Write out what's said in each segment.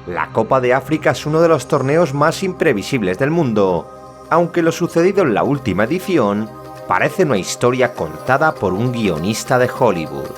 La Copa de África es uno de los torneos más imprevisibles del mundo, aunque lo sucedido en la última edición parece una historia contada por un guionista de Hollywood.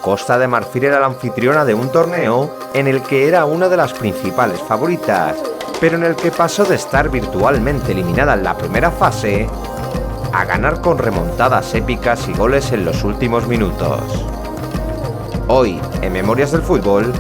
Costa de Marfil era la anfitriona de un torneo en el que era una de las principales favoritas, pero en el que pasó de estar virtualmente eliminada en la primera fase a ganar con remontadas épicas y goles en los últimos minutos. Hoy, en Memorias del Fútbol,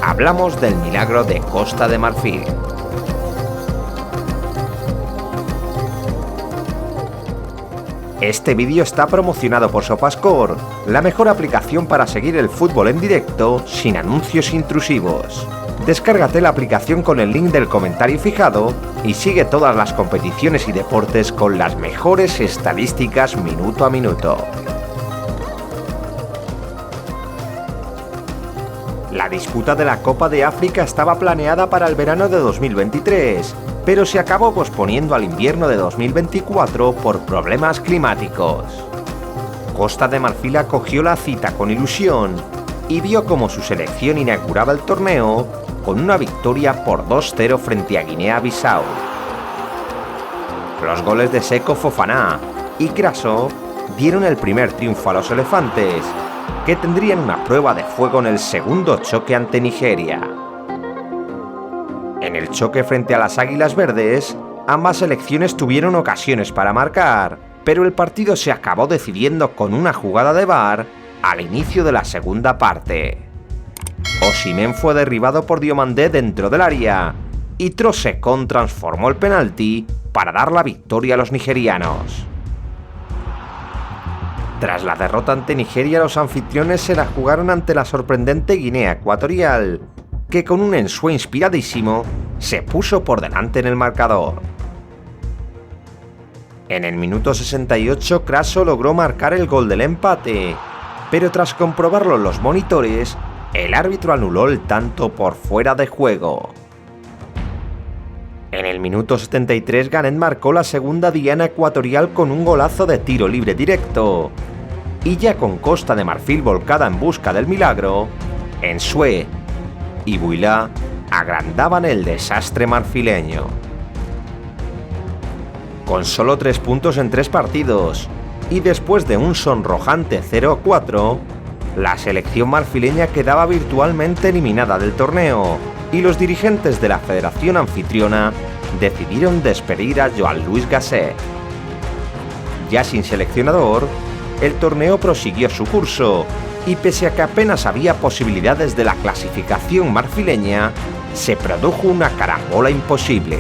hablamos del milagro de Costa de Marfil. Este vídeo está promocionado por Sofascore, la mejor aplicación para seguir el fútbol en directo sin anuncios intrusivos. Descárgate la aplicación con el link del comentario fijado y sigue todas las competiciones y deportes con las mejores estadísticas minuto a minuto. La disputa de la Copa de África estaba planeada para el verano de 2023, pero se acabó posponiendo al invierno de 2024 por problemas climáticos. Costa de Marfil acogió la cita con ilusión y vio cómo su selección inauguraba el torneo con una victoria por 2-0 frente a Guinea-Bissau. Los goles de Seko Fofana y Crasso dieron el primer triunfo a los elefantes, que tendrían una prueba de fuego en el segundo choque ante Nigeria. En el choque frente a las Águilas Verdes, ambas selecciones tuvieron ocasiones para marcar, pero el partido se acabó decidiendo con una jugada de VAR al inicio de la segunda parte. Osimhen fue derribado por Diomandé dentro del área y Troosekong transformó el penalti para dar la victoria a los nigerianos. Tras la derrota ante Nigeria, los anfitriones se la jugaron ante la sorprendente Guinea Ecuatorial, que con un Ensue inspiradísimo se puso por delante en el marcador. En el minuto 68, Crasso logró marcar el gol del empate, pero tras comprobarlo en los monitores, el árbitro anuló el tanto por fuera de juego. En el minuto 73, Ghanet marcó la segunda diana ecuatorial con un golazo de tiro libre directo. Y ya con Costa de Marfil volcada en busca del milagro, Ensue y Buila agrandaban el desastre marfileño. Con solo 3 puntos en 3 partidos y después de un sonrojante 0-4, la selección marfileña quedaba virtualmente eliminada del torneo y los dirigentes de la federación anfitriona decidieron despedir a Joan Luis Gasset. Ya sin seleccionador, el torneo prosiguió su curso y pese a que apenas había posibilidades de la clasificación marfileña, se produjo una carambola imposible.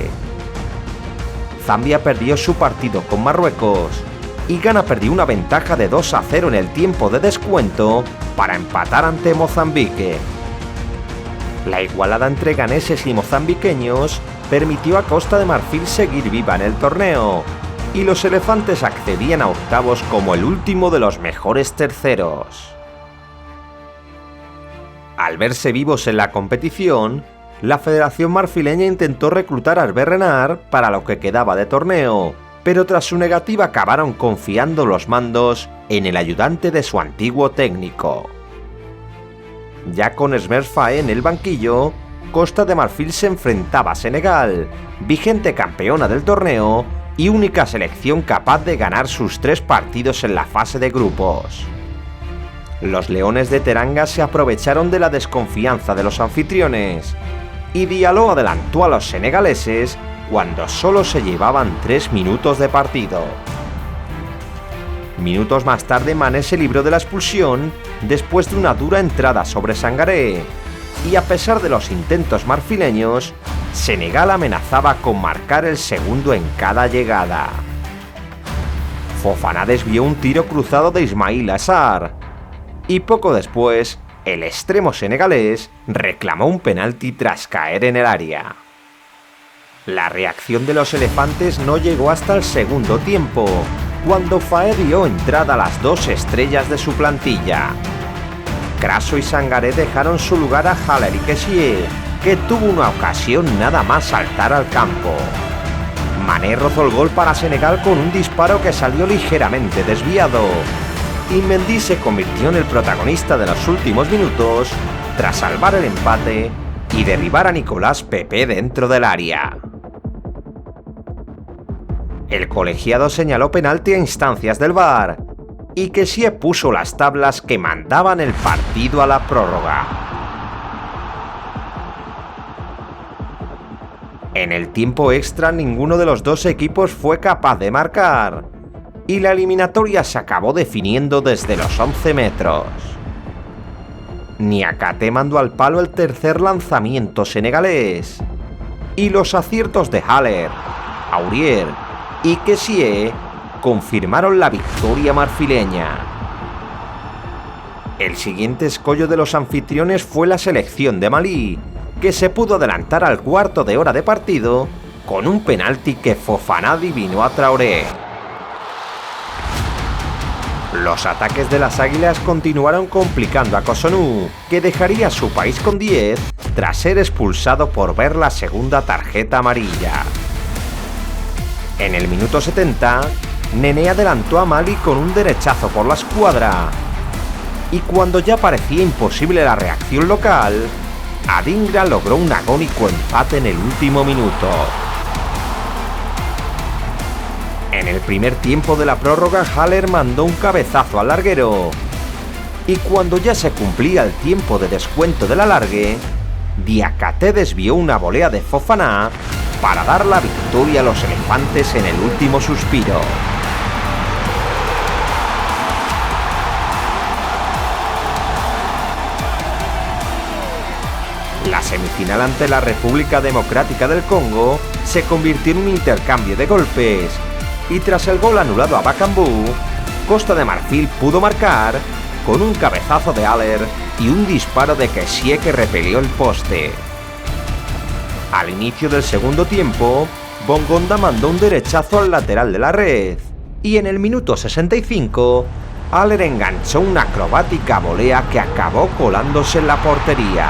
Zambia perdió su partido con Marruecos y Ghana perdió una ventaja de 2-0 en el tiempo de descuento para empatar ante Mozambique. La igualada entre ganeses y mozambiqueños permitió a Costa de Marfil seguir viva en el torneo, y los elefantes accedían a octavos como el último de los mejores terceros. Al verse vivos en la competición, la Federación Marfileña intentó reclutar a Herbert Renard para lo que quedaba de torneo, pero tras su negativa acabaron confiando los mandos en el ayudante de su antiguo técnico. Ya con Esmer Faé en el banquillo, Costa de Marfil se enfrentaba a Senegal, vigente campeona del torneo y única selección capaz de ganar sus 3 partidos en la fase de grupos. Los Leones de Teranga se aprovecharon de la desconfianza de los anfitriones y Diallo adelantó a los senegaleses cuando solo se llevaban 3 minutos de partido. Minutos más tarde, Mané se libró de la expulsión después de una dura entrada sobre Sangaré, y a pesar de los intentos marfileños, Senegal amenazaba con marcar el segundo en cada llegada. Fofana desvió un tiro cruzado de Ismaïla Sarr, y poco después, el extremo senegalés reclamó un penalti tras caer en el área. La reacción de los elefantes no llegó hasta el segundo tiempo, cuando Faé dio entrada a las 2 estrellas de su plantilla. Crasso y Sangaré dejaron su lugar a Haller y Kessié, que tuvo una ocasión nada más saltar al campo. Mané rozó el gol para Senegal con un disparo que salió ligeramente desviado, y Mendy se convirtió en el protagonista de los últimos minutos tras salvar el empate y derribar a Nicolás Pepe dentro del área. El colegiado señaló penalti a instancias del VAR y Kessie puso las tablas que mandaban el partido a la prórroga. En el tiempo extra ninguno de los dos equipos fue capaz de marcar y la eliminatoria se acabó definiendo desde los 11 metros. Niakhaté mandó al palo el tercer lanzamiento senegalés y los aciertos de Haller, Aurier y Kessie confirmaron la victoria marfileña. El siguiente escollo de los anfitriones fue la selección de Malí, que se pudo adelantar al cuarto de hora de partido con un penalti que Fofana adivinó a Traoré. Los ataques de las Águilas continuaron complicando a Cossonu, que dejaría a su país con 10 tras ser expulsado por ver la segunda tarjeta amarilla. En el minuto 70, Nené adelantó a Mali con un derechazo por la escuadra. Y cuando ya parecía imposible la reacción local, Adingra logró un agónico empate en el último minuto. En el primer tiempo de la prórroga, Haller mandó un cabezazo al larguero. Y cuando ya se cumplía el tiempo de descuento del alargue, Niakhaté desvió una volea de Fofana para dar la victoria a los elefantes en el último suspiro. La semifinal ante la República Democrática del Congo se convirtió en un intercambio de golpes y tras el gol anulado a Bakambu, Costa de Marfil pudo marcar con un cabezazo de Haller y un disparo de Kessie que repelió el poste. Al inicio del segundo tiempo, Bongonda mandó un derechazo al lateral de la red y en el minuto 65, Haller enganchó una acrobática volea que acabó colándose en la portería.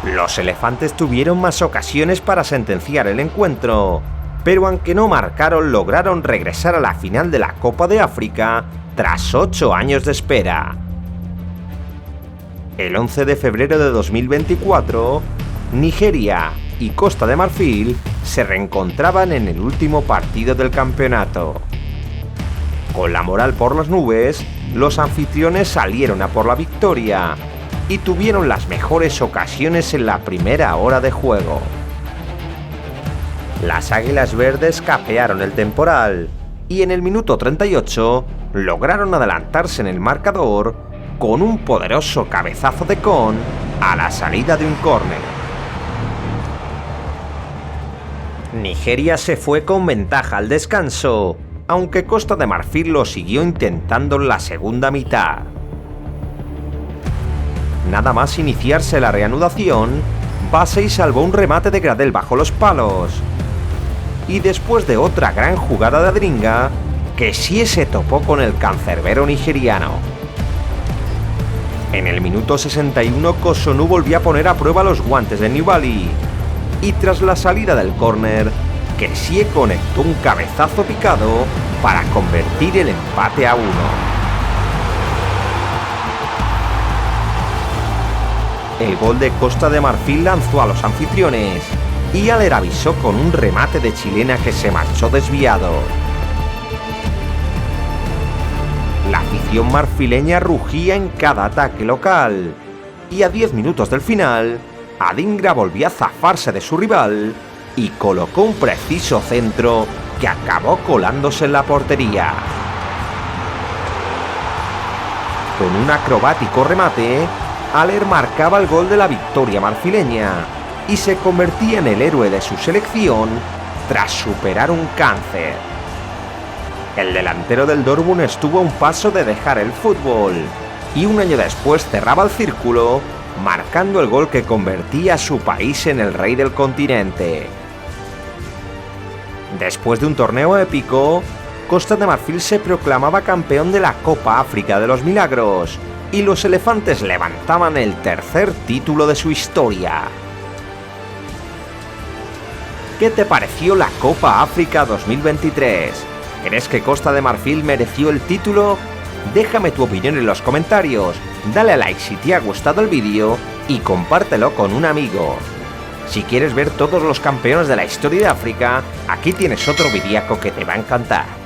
Los elefantes tuvieron más ocasiones para sentenciar el encuentro, pero aunque no marcaron, lograron regresar a la final de la Copa de África tras 8 años de espera. El 11 de febrero de 2024, Nigeria y Costa de Marfil se reencontraban en el último partido del campeonato. Con la moral por las nubes, los anfitriones salieron a por la victoria y tuvieron las mejores ocasiones en la primera hora de juego. Las Águilas Verdes capearon el temporal y en el minuto 38 lograron adelantarse en el marcador con un poderoso cabezazo de Kon a la salida de un córner. Nigeria se fue con ventaja al descanso, aunque Costa de Marfil lo siguió intentando en la segunda mitad. Nada más iniciarse la reanudación, Bassey salvó un remate de Gradel bajo los palos. Y después de otra gran jugada de Adingra, Kessie se topó con el cancerbero nigeriano. En el minuto 61, Cossonu volvió a poner a prueba los guantes de Nibali. Y tras la salida del córner, Kessie conectó un cabezazo picado para convertir el empate a 1. El gol de Costa de Marfil lanzó a los anfitriones y Haller avisó con un remate de chilena que se marchó desviado. La afición marfileña rugía en cada ataque local y a 10 minutos del final, Adingra volvió a zafarse de su rival y colocó un preciso centro que acabó colándose en la portería. Con un acrobático remate, Haller marcaba el gol de la victoria marfileña y se convertía en el héroe de su selección tras superar un cáncer. El delantero del Dortmund estuvo a un paso de dejar el fútbol y un año después cerraba el círculo, marcando el gol que convertía a su país en el rey del continente. Después de un torneo épico, Costa de Marfil se proclamaba campeón de la Copa África de los Milagros y los elefantes levantaban el tercer título de su historia. ¿Qué te pareció la Copa África 2023? ¿Crees que Costa de Marfil mereció el título Déjame tu opinión en los comentarios, dale a like si te ha gustado el vídeo y compártelo con un amigo. Si quieres ver todos los campeones de la historia de África, aquí tienes otro videaco que te va a encantar.